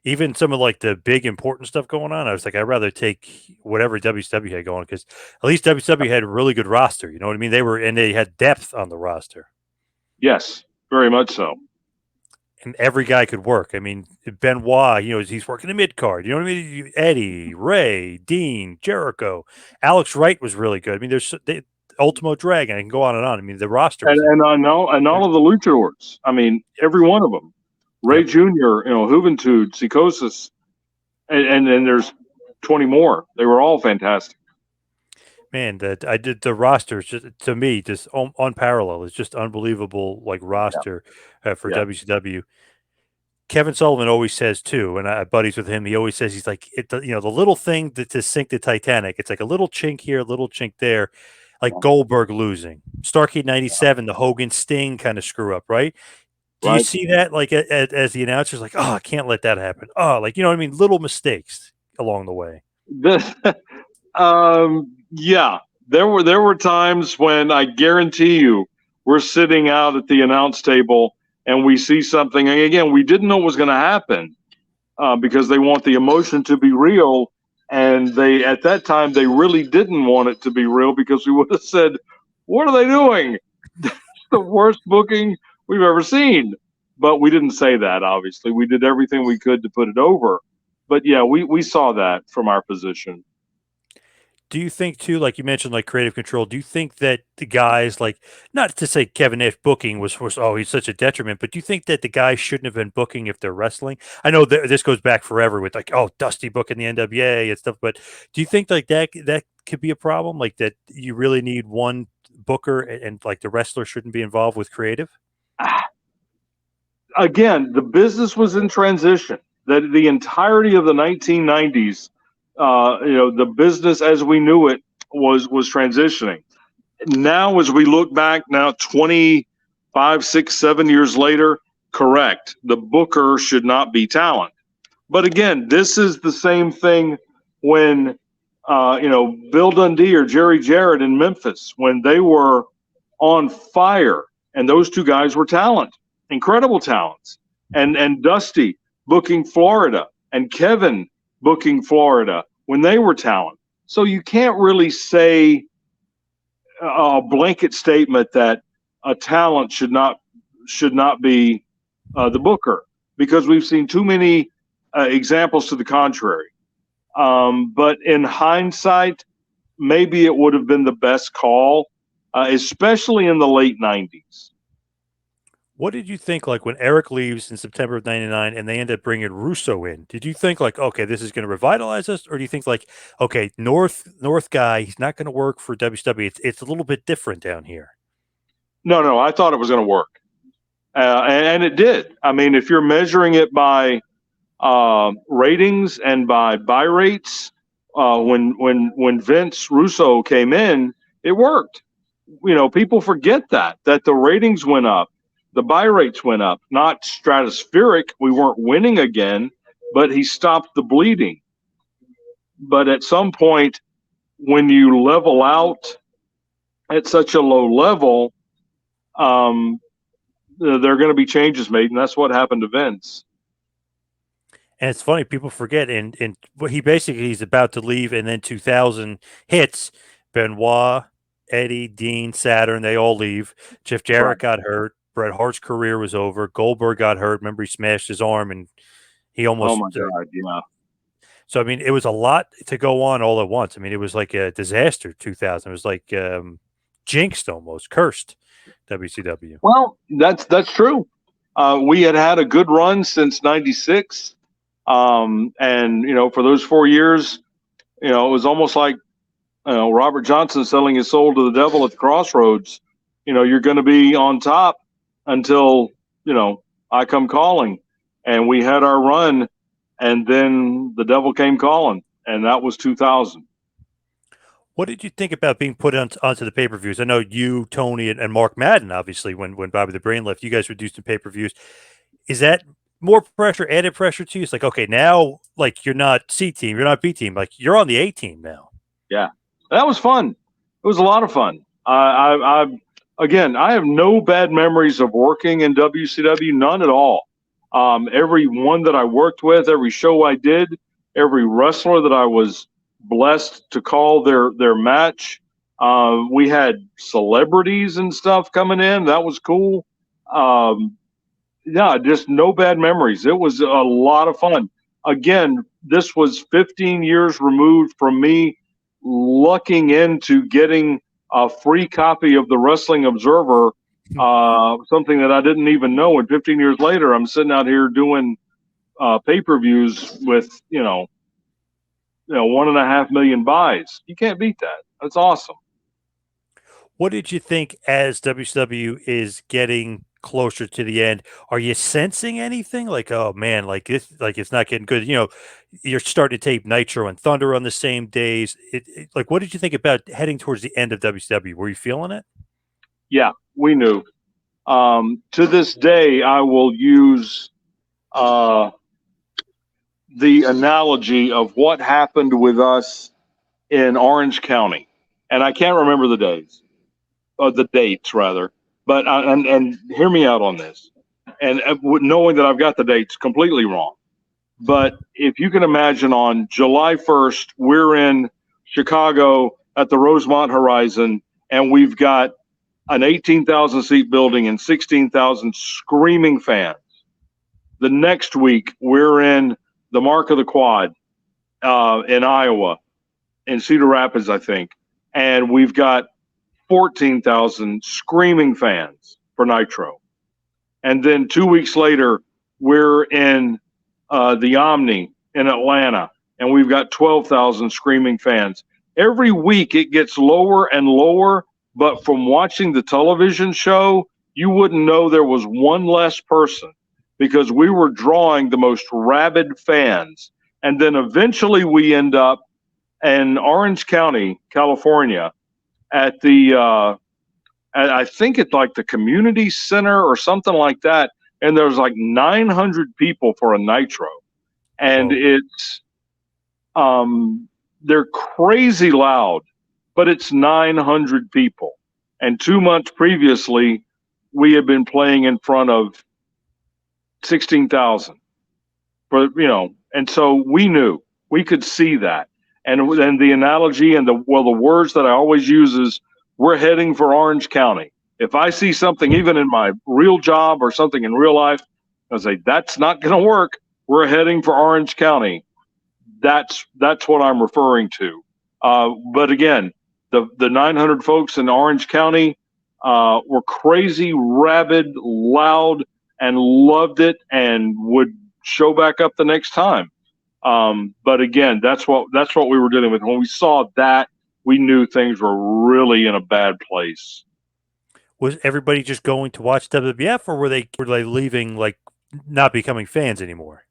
Even some of like the big important stuff going on, I was like, I'd rather take whatever WCW had going, because at least WCW had a really good roster. You know what I mean? They had depth on the roster. Yes, very much so. And every guy could work. I mean, Benoit, he's working the mid card. You know what I mean? Eddie, Ray, Dean, Jericho, Alex Wright was really good. I mean, there's Ultimo Dragon. I can go on and on. I mean, the roster. And I know, and all of the luchadors. I mean, every one of them. Ray Jr., Juventud, Psicosis, and there's 20 more. They were all fantastic. Man, I did the roster to me just unparalleled. It's just unbelievable, like roster for WCW. Kevin Sullivan always says too, and I buddies with him. He always says he's like the little thing to sink the Titanic. It's like a little chink here, a little chink there, like Goldberg losing, Starrcade '97, the Hogan Sting kind of screw up, right? Do you see that like as the announcer's like, oh, I can't let that happen. Oh, like, you know what I mean? Little mistakes along the way. Yeah, there were times when I guarantee you we're sitting out at the announce table and we see something. And again, we didn't know what was going to happen because they want the emotion to be real. And at that time, they really didn't want it to be real, because we would have said, what are they doing? That's the worst booking we've ever seen. But we didn't say that, obviously. We did everything we could to put it over. But yeah, we saw that from our position. Do you think too, like you mentioned, like creative control, do you think that the guys, like, not to say Kevin Nash booking was he's such a detriment, but do you think that the guys shouldn't have been booking if they're wrestling? I know this goes back forever with like, Dusty booking the NWA and stuff, but do you think like that could be a problem? Like that you really need one booker and like the wrestler shouldn't be involved with creative? Again, the business was in transition. That the entirety of the 1990s, the business as we knew it was transitioning. Now, as we look back now, 25, 6, 7 years later, correct. The booker should not be talent. But again, this is the same thing when, Bill Dundee or Jerry Jarrett in Memphis, when they were on fire, and those two guys were talent, incredible talents. And Dusty booking Florida and Kevin booking Florida when they were talent. So you can't really say a blanket statement that a talent should not be the booker, because we've seen too many examples to the contrary. But in hindsight, maybe it would have been the best call, especially in the late 90s. What did you think, like, when Eric leaves in September of '99 and they end up bringing Russo in? Did you think, like, okay, this is going to revitalize us? Or do you think, like, okay, North guy, he's not going to work for WCW. It's a little bit different down here. No, I thought it was going to work. And it did. I mean, if you're measuring it by ratings and by buy rates, when Vince Russo came in, it worked. People forget that the ratings went up, the buy rates went up, not stratospheric. We weren't winning again, but he stopped the bleeding. But at some point, when you level out at such a low level, there are going to be changes made, and that's what happened to Vince. And it's funny, people forget, and he's about to leave, and then 2000 hits. Benoit, Eddie, Dean, Saturn, they all leave. Jeff Jarrett got hurt. Bret Hart's career was over. Goldberg got hurt. Remember, he smashed his arm, and he almost. Oh my God! Yeah. So I mean, it was a lot to go on all at once. I mean, it was like a disaster. 2000. It was like jinxed, almost cursed. WCW. Well, that's true. We had a good run since '96. And, for those 4 years, it was almost like, Robert Johnson selling his soul to the devil at the crossroads. You're going to be on top until, I come calling. And we had our run, and then the devil came calling, and that was 2000. What did you think about being put onto the pay-per-views? I know you, Tony, and Mark Madden, obviously, when Bobby the Brain left, you guys would do some pay-per-views. Is that more pressure, added pressure to you? It's like, okay, now, like, you're not C team, you're not B team, like, you're on the A team now. Yeah, that was fun. It was a lot of fun. Again, I have no bad memories of working in WCW, none at all. Every one that I worked with, every show I did, every wrestler that I was blessed to call their match. We had celebrities and stuff coming in. That was cool. Yeah, just no bad memories. It was a lot of fun. Again, this was 15 years removed from me lucking into getting a free copy of the Wrestling Observer, something that I didn't even know. And 15 years later, I'm sitting out here doing pay-per-views with, 1.5 million buys. You can't beat that. That's awesome. What did you think as WCW is getting closer to the end? Are you sensing anything like, oh man, like this, like it's not getting good? You're starting to tape Nitro and Thunder on the same days. Like, what did you think about heading towards the end of WCW? Were you feeling it? Yeah, we knew. To this day, I will use the analogy of what happened with us in Orange County, and I can't remember the dates, rather. But and hear me out on this, and knowing that I've got the dates completely wrong. But if you can imagine, on July 1st, we're in Chicago at the Rosemont Horizon, and we've got an 18,000 seat building and 16,000 screaming fans. The next week, we're in the Mark of the Quad in Iowa, in Cedar Rapids, I think, and we've got 14,000 screaming fans for Nitro. And then 2 weeks later, we're in the Omni in Atlanta, and we've got 12,000 screaming fans. Every week it gets lower and lower, but from watching the television show, you wouldn't know there was one less person, because we were drawing the most rabid fans. And then eventually we end up in Orange County, California, at I think it's like the community center or something like that. And there's like 900 people for a Nitro. And they're crazy loud, but it's 900 people. And 2 months previously, we had been playing in front of 16,000. And so we knew, we could see that. And then the analogy and the words that I always use is, we're heading for Orange County. If I see something, even in my real job or something in real life, I say, that's not going to work. We're heading for Orange County. That's what I'm referring to. But again, the 900 folks in Orange County were crazy, rabid, loud, and loved it, and would show back up the next time. But again, that's what we were dealing with. When we saw that, we knew things were really in a bad place. Was everybody just going to watch WWF, or were they leaving, like not becoming fans anymore?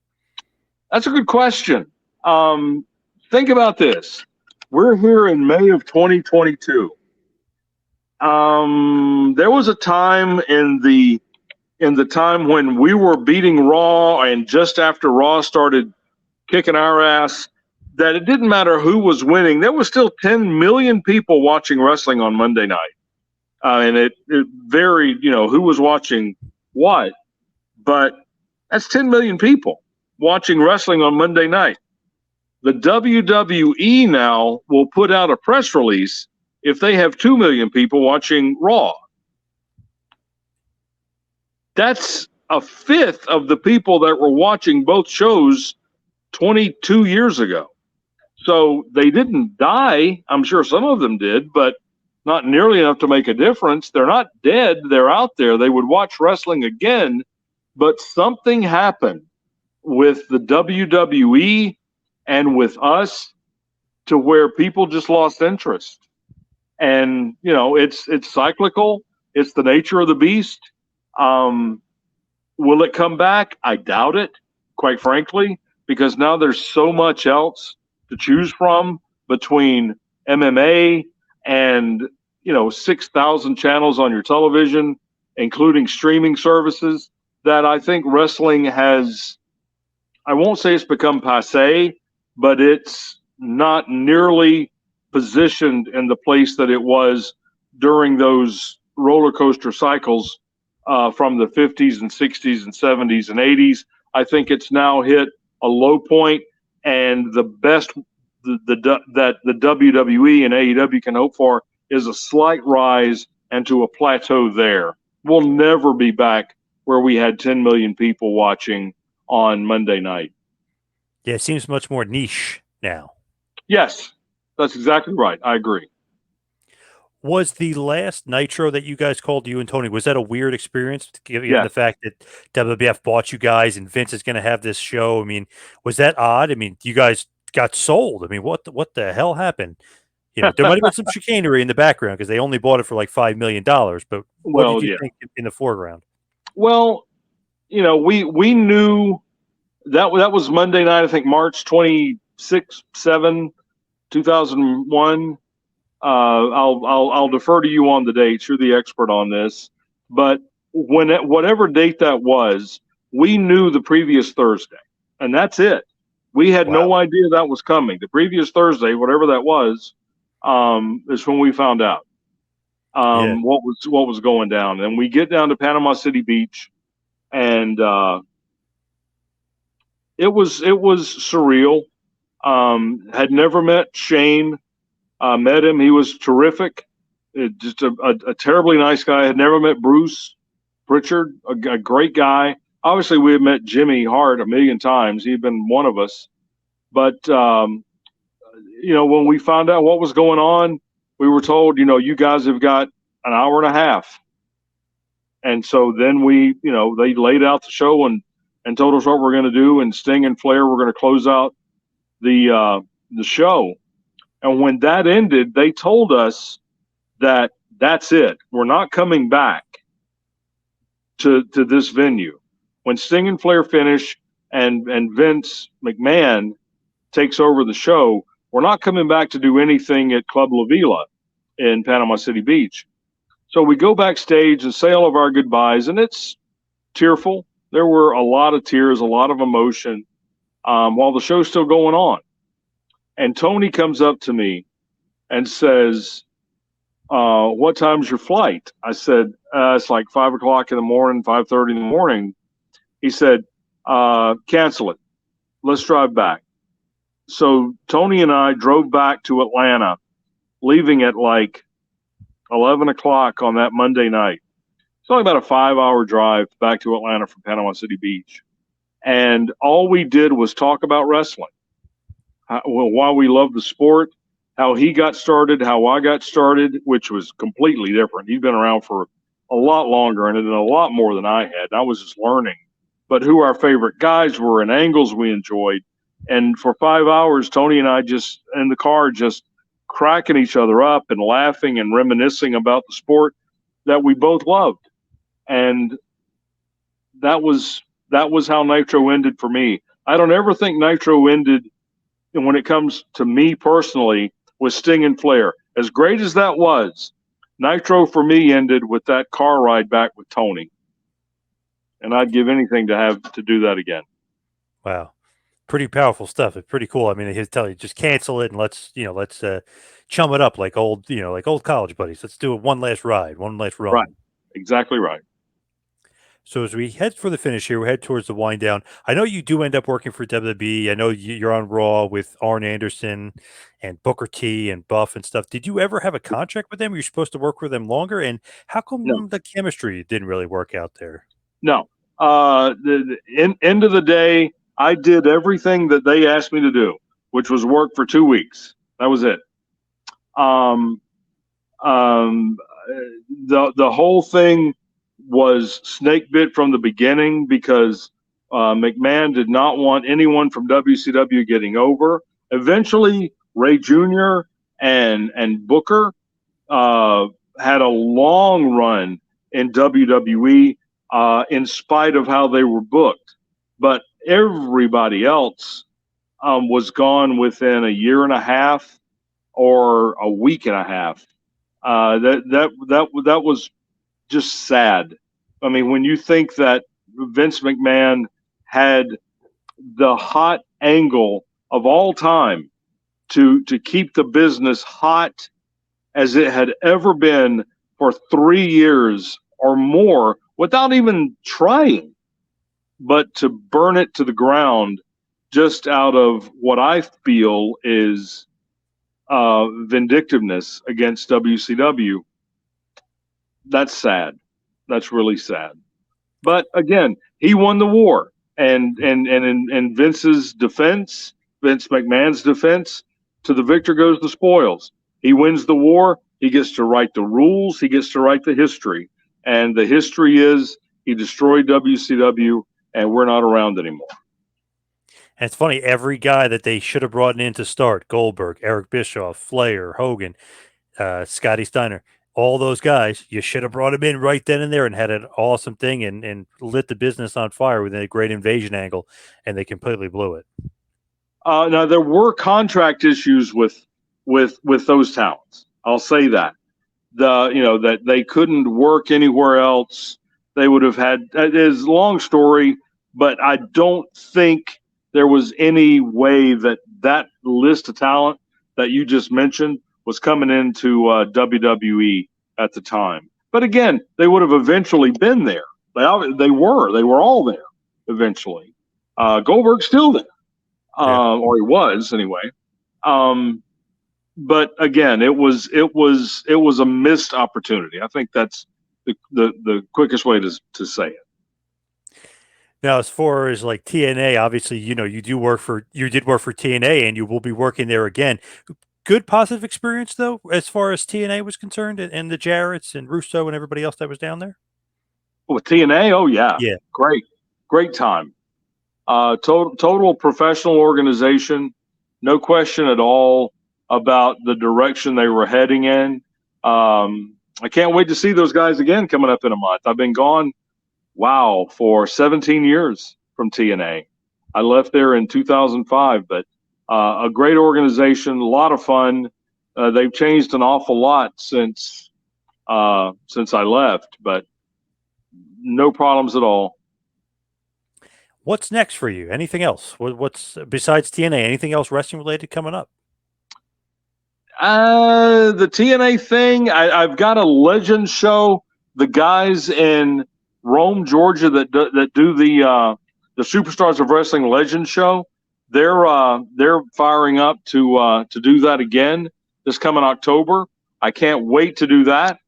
That's a good question. Think about this. We're here in May of 2022. There was a time in the time when we were beating Raw, and just after Raw started kicking our ass, that it didn't matter who was winning. There was still 10 million people watching wrestling on Monday night. And it varied, who was watching what. But that's 10 million people watching wrestling on Monday night. The WWE now will put out a press release if they have 2 million people watching Raw. That's a fifth of the people that were watching both shows 22 years ago. So they didn't die. I'm sure some of them did, but not nearly enough to make a difference. They're not dead. They're out there. They would watch wrestling again, but something happened with the WWE and with us to where people just lost interest. And, it's cyclical. It's the nature of the beast. Will it come back? I doubt it, quite frankly, because now there's so much else to choose from between MMA and 6,000 channels on your television, including streaming services, that I think wrestling has, I won't say it's become passé, but it's not nearly positioned in the place that it was during those roller coaster cycles from the 50s and 60s and 70s and 80s. I think it's now hit a low point, and the best that the WWE and AEW can hope for is a slight rise and to a plateau there. We'll never be back where we had 10 million people watching on Monday night. Yeah, it seems much more niche now. Yes, that's exactly right. I agree. Was the last Nitro that you guys called, you and Tony, was that a weird experience, given the fact that WWF bought you guys and Vince is going to have this show? I mean, was that odd? I mean, you guys got sold. I mean, what the hell happened? There might have been some chicanery in the background because they only bought it for like $5 million. But what did you think in the foreground? Well, we knew that was Monday night, I think March 26, 7, 2001. I'll defer to you on the dates. You're the expert on this. But whatever date that was, we knew the previous Thursday, and that's it. We had no idea that was coming. The previous Thursday, whatever that was, is when we found out what was going down. And we get down to Panama City Beach, and it was surreal. Had never met Shane. Met him. He was terrific. Just a terribly nice guy. Had never met Bruce Pritchard, a great guy. Obviously, we had met Jimmy Hart a million times. He'd been one of us. But, when we found out what was going on, we were told, you guys have got an hour and a half. And so then they laid out the show and told us what we're going to do. And Sting and Flair were going to close out the show. And when that ended, they told us that that's it. We're not coming back to this venue. When Sting and Flair finished and Vince McMahon takes over the show. We're not coming back to do anything at Club La Vila in Panama City Beach. So we go backstage and say all of our goodbyes, and it's tearful. There were a lot of tears, a lot of emotion while the show's still going on. And Tony comes up to me and says, what time's your flight? I said, it's like 5 o'clock in the morning, 5:30 in the morning. He said, cancel it. Let's drive back. So Tony and I drove back to Atlanta, leaving at like 11 o'clock on that Monday night. It's only about a 5-hour drive back to Atlanta from Panama City Beach. And all we did was talk about wrestling. Why we love the sport, how he got started, how I got started, which was completely different. He'd been around for a lot longer and had done a lot more than I had. I was just learning. But who our favorite guys were and angles we enjoyed. And for 5 hours, Tony and I just in the car just cracking each other up and laughing and reminiscing about the sport that we both loved. And that was how Nitro ended for me. I don't ever think Nitro ended, and when it comes to me personally, with Sting and Flair. As great as that was, Nitro for me ended with that car ride back with Tony. And I'd give anything to have to do that again. Wow. Pretty powerful stuff. It's pretty cool. I mean, he'll tell you, just cancel it and let's chum it up like old college buddies. Let's do one last ride, one last run. Right. Exactly right. So as we head for the finish here, we head towards the wind down. I know you do end up working for WWE. I know you're on Raw with Arn Anderson and Booker T and Buff and stuff. Did you ever have a contract with them? Were you supposed to work with them longer? And how come the chemistry didn't really work out there? No. The end of the day, I did everything that they asked me to do, which was work for 2 weeks. That was it. The whole thing was snake bit from the beginning because McMahon did not want anyone from WCW getting over. Eventually, Ray Jr. and Booker had a long run in WWE in spite of how they were booked. But everybody else was gone within a year and a half or a week and a half. That was just sad. I mean, when you think that Vince McMahon had the hot angle of all time to keep the business hot as it had ever been for 3 years or more without even trying, but to burn it to the ground just out of what I feel is vindictiveness against WCW. That's sad. That's really sad. But again, he won the war, and in Vince's defense, Vince McMahon's defense, to the victor goes the spoils. He wins the war. He gets to write the rules. He gets to write the history, and the history is he destroyed WCW, and we're not around anymore. And it's funny, every guy that they should have brought in to start, Goldberg, Eric Bischoff, Flair, Hogan, Scotty Steiner, all those guys, you should have brought him in right then and there and had an awesome thing and lit the business on fire with a great invasion angle, and they completely blew it. Now, there were contract issues with those talents. I'll say that. That they couldn't work anywhere else. They would have had, it is a long story, but I don't think there was any way that list of talent that you just mentioned was coming into WWE at the time. But again, they would have eventually been there. They were all there eventually. Goldberg's still there, or he was anyway. But again, it was a missed opportunity. I think that's the quickest way to say it. Now, as far as like TNA, obviously, you did work for TNA, and you will be working there again. Good positive experience though, as far as TNA was concerned, and the Jarretts and Russo and everybody else that was down there. With TNA, oh yeah, great time. Total professional organization, no question at all about the direction they were heading in. I can't wait to see those guys again coming up in a month. I've been gone, for 17 years from TNA. I left there in 2005, but A great organization, a lot of fun. They've changed an awful lot since I left, but no problems at all. What's next for you? Anything else? What's besides TNA? Anything else wrestling related coming up? The TNA thing, I've got a Legend show. The guys in Rome, Georgia, that do the Superstars of Wrestling Legend show, they're firing up to do that again this coming October. I can't wait to do that.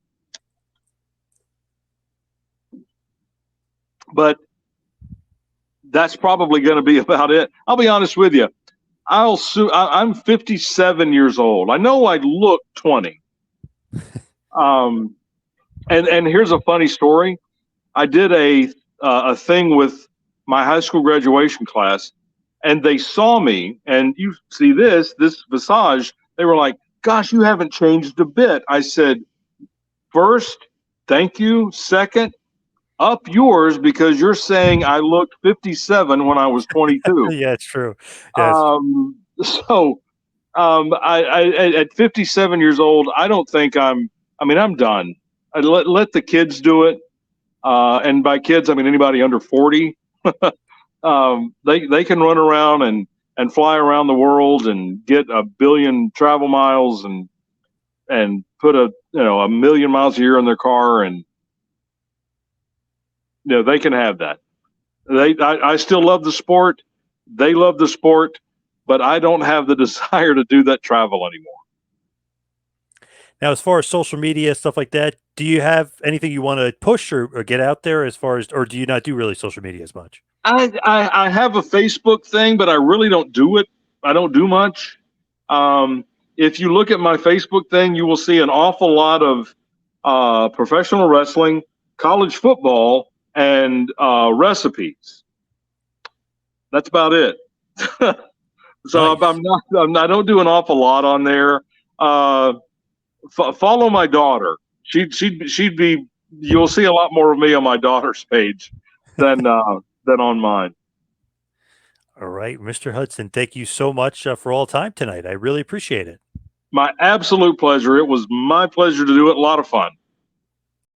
But that's probably going to be about it. I'll be honest with you. I'm 57 years old. I know I look 20. And here's a funny story. I did a thing with my high school graduation class, and they saw me, and you see this visage. They were like, "Gosh, you haven't changed a bit." I said, "First, thank you. Second, up yours, because you're saying I looked 57 when I was 22." Yeah, it's true. Yeah, I at 57 years old, I don't think I'm done. I let the kids do it. And by kids, I mean anybody under 40. They can run around and fly around the world and get a billion travel miles and put a million miles a year in their car, and they can have that. I still love the sport. They love the sport, but I don't have the desire to do that travel anymore. Now, as far as social media, stuff like that, do you have anything you want to push or get out there as far as, or do you not do really social media as much? I have a Facebook thing, but I really don't do it. I don't do much. If you look at my Facebook thing, you will see an awful lot of professional wrestling, college football, and recipes. That's about it. So Nice. I don't do an awful lot on there. Follow my daughter. She'd be. You'll see a lot more of me on my daughter's page than on mine. All right, Mr. Hudson, thank you so much for all time tonight. I really appreciate it. My absolute pleasure. It was my pleasure to do it. A lot of fun.